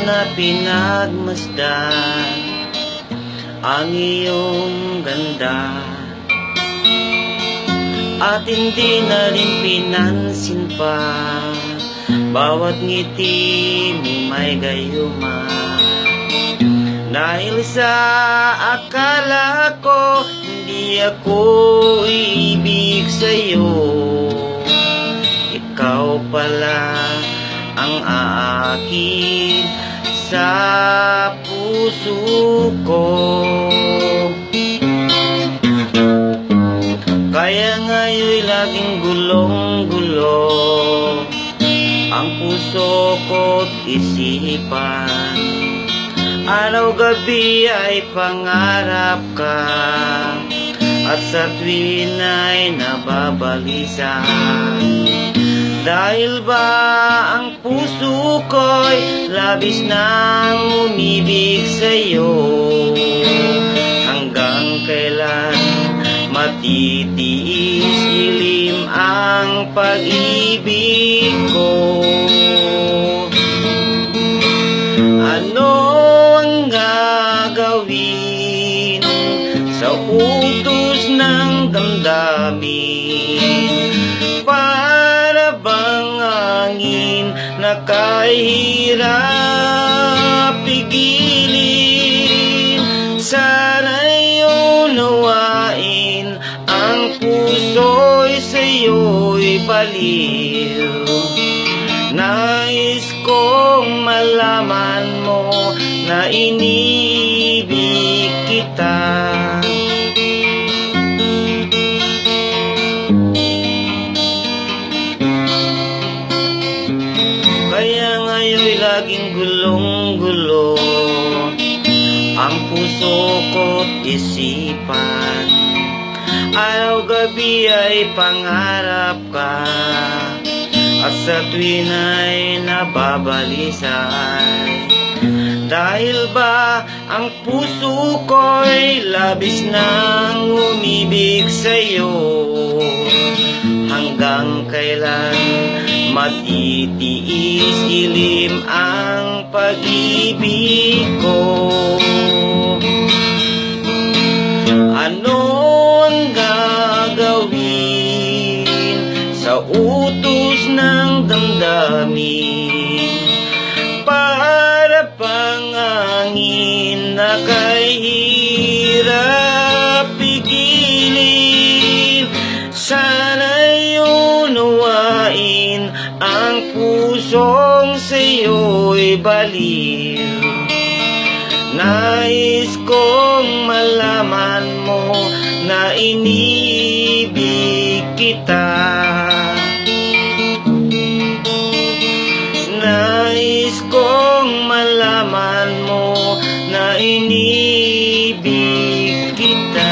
na pinagmasdan ang iyong ganda, at hindi na rin pinansin pa bawat ngiti mo may gayuma. Dahil sa akala ko hindi ako ibig sa'yo, ikaw pala ang aakin sa puso ko. Kaya ngayon'y laging gulong-gulo ang puso ko't isipan. Araw-gabi ay pangarap ka, at sa tuwin ay nababalisa. Dahil ba ang puso ko'y labis nang umibig sa'yo, hanggang kailan matitiis ilim ang pag-ibig ko? Ano ang gagawin sa utos ng damdamin? Para bang hangin na kahirap pigilin? Sana'y unawain ang puso'y sa'yo'y baliw. Nais kong malaman mo na inibig kita. Kaya ngayon'y laging gulong-gulo ang puso ko't isipan. Araw-gabi ay pangarap ka, at sa tuwin ay nababalisay. Dahil ba ang puso ko'y labis nang umibig sa'yo, hanggang kailan matitiis ilim ang pag-ibig ko? Ano ang gagawin sa utos ng damdamin? Para pang hangin na kahirap pigilin. Sana'y unawain ang pusong sa'yo'y baliw. Nais kong malaman mo na inibig kita. Nais kong malaman mo na inibig kita.